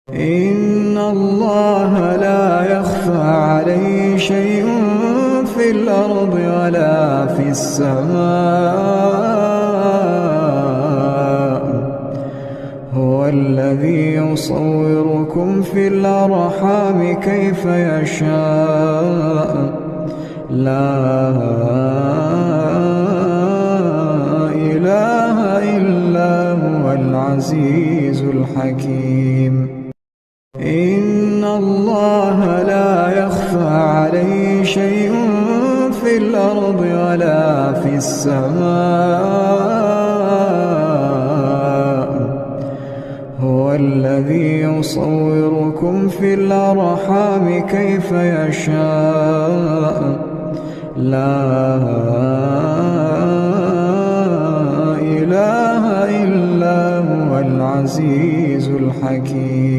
إن الله لا يخفى عليه شيء في الأرض ولا في السماء. هو الذي يصوركم في الأرحام كيف يشاء. لا إله إلا هو العزيز الحكيم. إن الله لا يخفى عليه شيء في الأرض ولا في السماء. هو الذي يصوركم في الأرحام كيف يشاء. لا إله إلا هو العزيز الحكيم.